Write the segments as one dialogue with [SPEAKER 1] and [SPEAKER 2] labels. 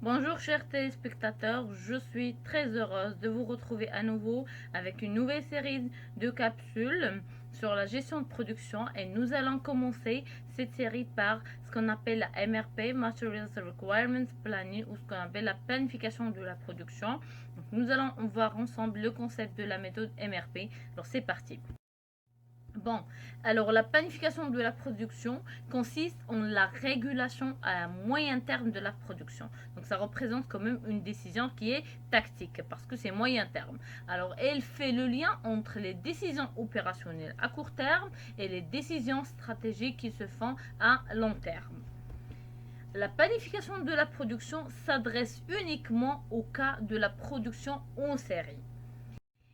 [SPEAKER 1] Bonjour chers téléspectateurs, je suis très heureuse de vous retrouver à nouveau avec une nouvelle série de capsules sur la gestion de production et nous allons commencer cette série par ce qu'on appelle la MRP, Materials Requirements Planning, ou ce qu'on appelle la planification de la production. Donc, nous allons voir ensemble le concept de la méthode MRP. Alors c'est parti. Bon, alors la planification de la production consiste en la régulation à moyen terme de la production. Donc ça représente quand même une décision qui est tactique parce que c'est moyen terme. Alors elle fait le lien entre les décisions opérationnelles à court terme et les décisions stratégiques qui se font à long terme. La planification de la production s'adresse uniquement au cas de la production en série.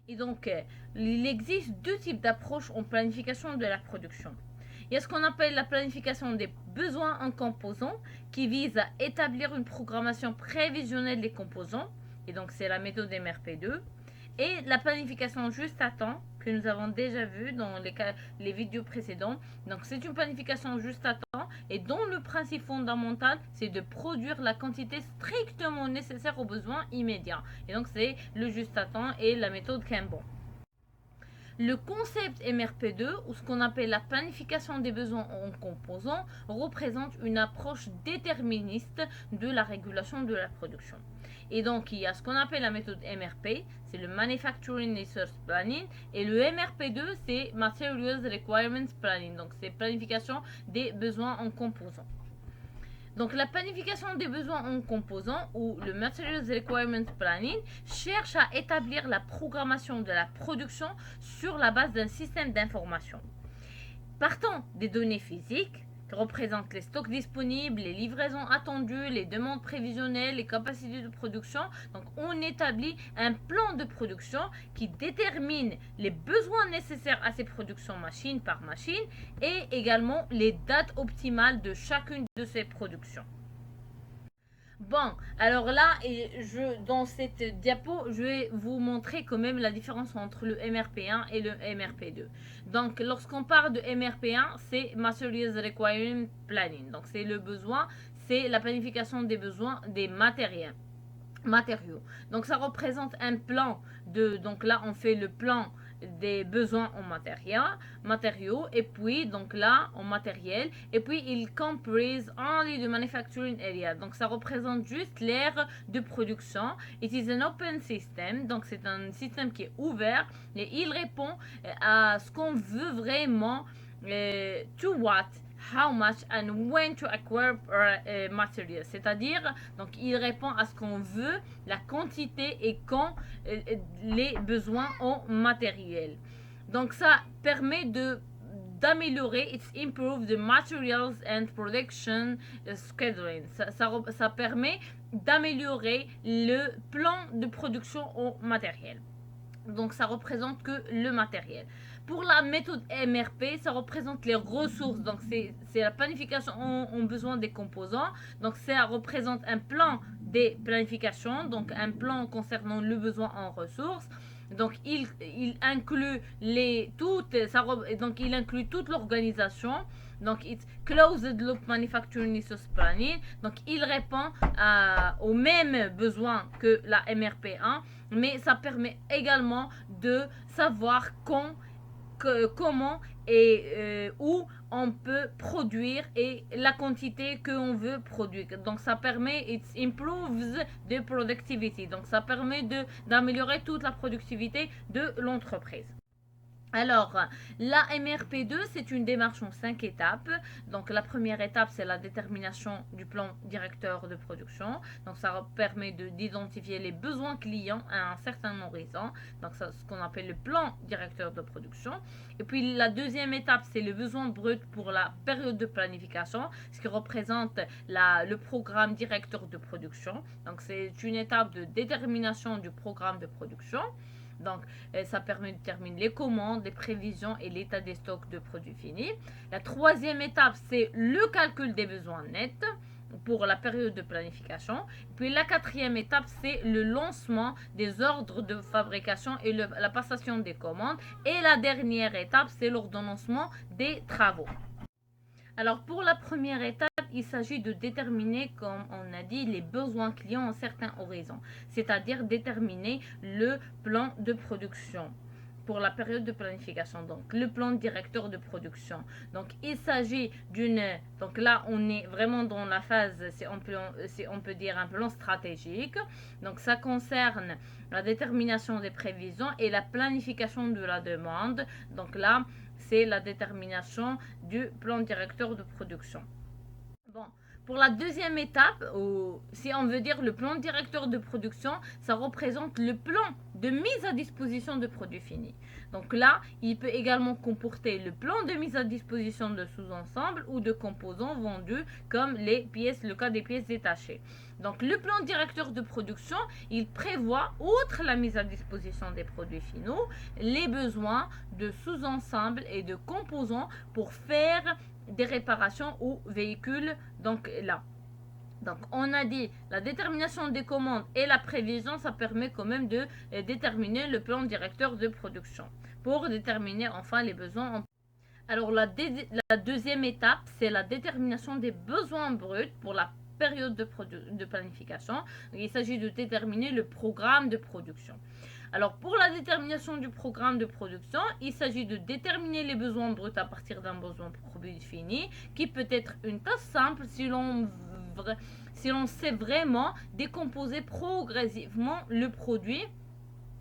[SPEAKER 1] Et donc, il existe deux types d'approches en planification de la production. Il y a ce qu'on appelle la planification des besoins en composants, qui vise à établir une programmation prévisionnelle des composants, et donc c'est la méthode MRP2, et la planification juste à temps, que nous avons déjà vu dans les vidéos précédentes. Donc c'est une planification juste à temps, et dont le principe fondamental, c'est de produire la quantité strictement nécessaire aux besoins immédiats. Et donc c'est le juste à temps et la méthode Kanban. Le concept MRP2, ou ce qu'on appelle la planification des besoins en composants, représente une approche déterministe de la régulation de la production. Et donc, il y a ce qu'on appelle la méthode MRP, c'est le Manufacturing Resource Planning, et le MRP2, c'est Materials Requirements Planning, donc c'est planification des besoins en composants. Donc la planification des besoins en composants, ou le Materials Requirements Planning, cherche à établir la programmation de la production sur la base d'un système d'information. Partant des données physiques, qui représentent les stocks disponibles, les livraisons attendues, les demandes prévisionnelles, les capacités de production, donc on établit un plan de production qui détermine les besoins nécessaires à ces productions machine par machine et également les dates optimales de chacune de ces productions. Bon, alors là, dans cette diapo, je vais vous montrer quand même la différence entre le MRP1 et le MRP2. Donc, lorsqu'on parle de MRP1, c'est Materials Requirement Planning. Donc, c'est le besoin, c'est la planification des besoins des matériaux. Donc, ça représente un plan donc là, on fait le plan des besoins en matériaux, et puis donc là en matériel, et puis il comprise only the manufacturing area, donc ça représente juste l'aire de production. It is an open system, donc c'est un système qui est ouvert et il répond à ce qu'on veut vraiment, to what, how much and when to acquire material, c'est-à-dire donc il répond à ce qu'on veut, la quantité et quand les besoins en matériel. Donc ça permet d'améliorer, it improve the materials and production scheduling. Ça permet d'améliorer le plan de production en matériel. Donc ça représente que le matériel. Pour la méthode MRP, ça représente les ressources. Donc c'est la planification en besoin des composants. Donc ça représente un plan des planifications, donc un plan concernant le besoin en ressources. Donc il inclut il inclut toute l'organisation. Donc it's closed loop manufacturing resource planning. Donc il répond aux mêmes besoins que la MRP1, mais ça permet également de savoir comment et où on peut produire et la quantité qu'on veut produire. Donc ça permet, it improves the productivity. Donc ça permet d'améliorer toute la productivité de l'entreprise. Alors, la MRP2, c'est une démarche en 5 étapes. Donc, la première étape, c'est la détermination du plan directeur de production. Donc, ça permet d'identifier les besoins clients à un certain horizon. Donc, c'est ce qu'on appelle le plan directeur de production. Et puis, la deuxième étape, c'est le besoin brut pour la période de planification, ce qui représente le programme directeur de production. Donc, c'est une étape de détermination du programme de production. Donc, ça permet de déterminer les commandes, les prévisions et l'état des stocks de produits finis. La troisième étape, c'est le calcul des besoins nets pour la période de planification. Puis la quatrième étape, c'est le lancement des ordres de fabrication et la passation des commandes. Et la dernière étape, c'est l'ordonnancement des travaux. Alors pour la première étape, il s'agit de déterminer, comme on a dit, les besoins clients en certains horizons, c'est-à-dire déterminer le plan de production pour la période de planification, donc le plan directeur de production. Donc il s'agit d'une, donc là on est vraiment dans la phase, si on peut dire un plan stratégique. Donc ça concerne la détermination des prévisions et la planification de la demande. Donc là c'est la détermination du plan directeur de production. Bon, pour la deuxième étape, ou si on veut dire le plan directeur de production, ça représente le plan de mise à disposition de produits finis. Donc là, il peut également comporter le plan de mise à disposition de sous-ensembles ou de composants vendus comme les pièces, le cas des pièces détachées. Donc le plan directeur de production, il prévoit, outre la mise à disposition des produits finaux, les besoins de sous-ensembles et de composants pour faire des réparations ou véhicules. Donc là, donc on a dit la détermination des commandes et la prévision, ça permet quand même de déterminer le plan directeur de production pour déterminer enfin les besoins. Alors la deuxième étape, c'est la détermination des besoins bruts pour la période de planification. Donc, il s'agit de déterminer le programme de production. Alors pour la détermination du programme de production, il s'agit de déterminer les besoins bruts à partir d'un besoin produit fini, qui peut être une tâche simple si l'on sait vraiment décomposer progressivement le produit,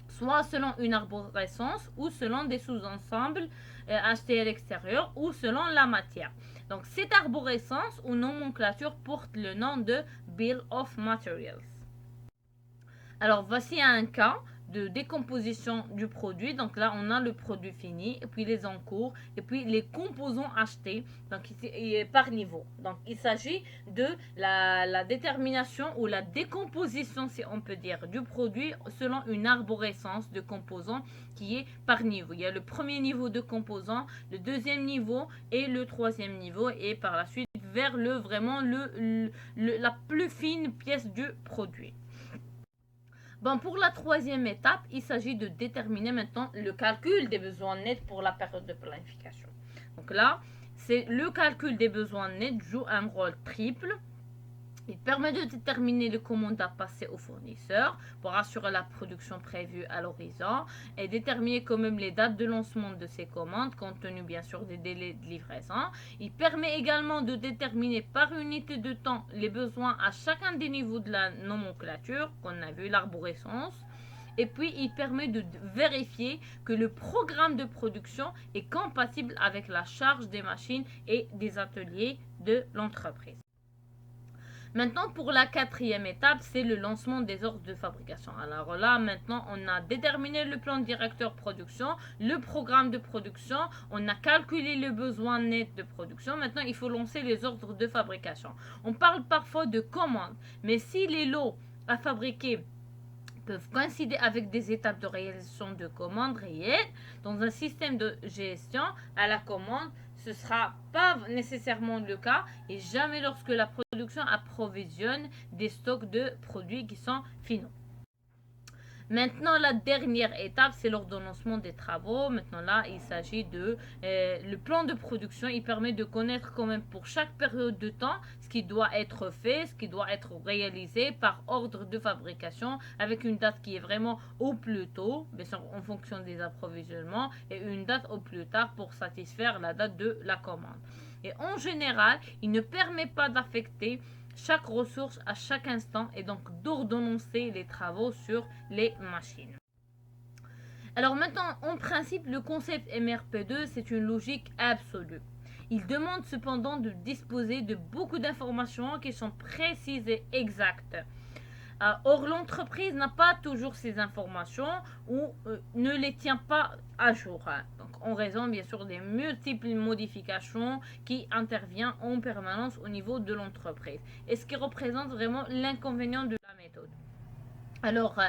[SPEAKER 1] soit selon une arborescence ou selon des sous-ensembles achetés à l'extérieur ou selon la matière. Donc cette arborescence ou nomenclature porte le nom de Bill of Materials. Alors voici un cas de décomposition du produit. Donc là, on a le produit fini, et puis les encours, et puis les composants achetés, donc ici, par niveau. Donc il s'agit de la détermination ou la décomposition, si on peut dire, du produit selon une arborescence de composants qui est par niveau. Il y a le premier niveau de composants, le deuxième niveau et le troisième niveau, et par la suite vers la plus fine pièce du produit. Bon, pour la troisième étape, il s'agit de déterminer maintenant le calcul des besoins nets pour la période de planification. Donc là, c'est le calcul des besoins nets joue un rôle triple. Il permet de déterminer les commandes à passer au fournisseur pour assurer la production prévue à l'horizon et déterminer quand même les dates de lancement de ces commandes compte tenu bien sûr des délais de livraison. Il permet également de déterminer par unité de temps les besoins à chacun des niveaux de la nomenclature qu'on a vu, l'arborescence. Et puis, il permet de vérifier que le programme de production est compatible avec la charge des machines et des ateliers de l'entreprise. Maintenant, pour la quatrième étape, c'est le lancement des ordres de fabrication. Alors là, maintenant, on a déterminé le plan directeur production, le programme de production, on a calculé le besoin net de production. Maintenant, il faut lancer les ordres de fabrication. On parle parfois de commandes, mais si les lots à fabriquer peuvent coïncider avec des étapes de réalisation de commandes réelles dans un système de gestion à la commande, ce ne sera pas nécessairement le cas et jamais lorsque la production approvisionne des stocks de produits qui sont finaux. Maintenant, la dernière étape, c'est l'ordonnancement des travaux. Maintenant, là, il s'agit de le plan de production. Il permet de connaître quand même pour chaque période de temps ce qui doit être fait, ce qui doit être réalisé par ordre de fabrication avec une date qui est vraiment au plus tôt, bien sûr en fonction des approvisionnements, et une date au plus tard pour satisfaire la date de la commande. Et en général, il ne permet pas d'affecter chaque ressource à chaque instant et donc d'ordonnancer les travaux sur les machines. Alors maintenant, en principe, le concept MRP2, c'est une logique absolue. Il demande cependant de disposer de beaucoup d'informations qui sont précises et exactes. Or, l'entreprise n'a pas toujours ces informations ou ne les tient pas à jour. Donc, en raison, bien sûr, des multiples modifications qui interviennent en permanence au niveau de l'entreprise. Et ce qui représente vraiment l'inconvénient de la méthode. Alors,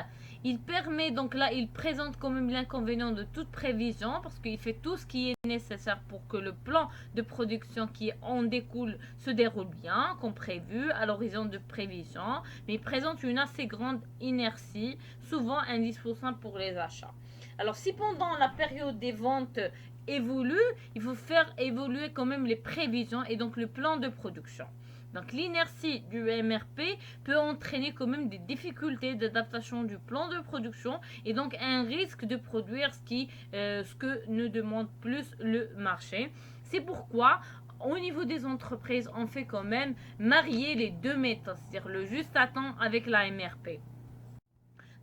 [SPEAKER 1] il permet, donc là, il présente quand même l'inconvénient de toute prévision parce qu'il fait tout ce qui est nécessaire pour que le plan de production qui en découle se déroule bien, comme prévu, à l'horizon de prévision, mais il présente une assez grande inertie, souvent indispensable pour les achats. Alors, si pendant la période des ventes évolue, il faut faire évoluer quand même les prévisions et donc le plan de production. Donc l'inertie du MRP peut entraîner quand même des difficultés d'adaptation du plan de production et donc un risque de produire ce que ne demande plus le marché. C'est pourquoi au niveau des entreprises, on fait quand même marier les deux méthodes, c'est-à-dire le juste à temps avec la MRP.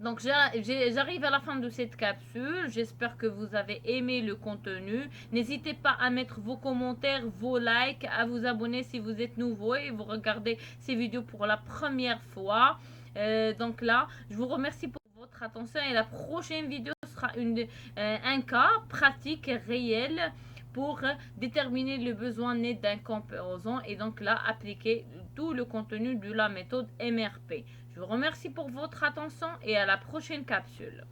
[SPEAKER 1] Donc j'arrive à la fin de cette capsule. J'espère que vous avez aimé le contenu. N'hésitez pas à mettre vos commentaires, vos likes, à vous abonner si vous êtes nouveau et vous regardez ces vidéos pour la première fois. Donc là, je vous remercie pour votre attention et la prochaine vidéo sera un cas pratique réel pour déterminer le besoin net d'un composant et donc là appliquer tout le contenu de la méthode MRP. Je vous remercie pour votre attention et à la prochaine capsule.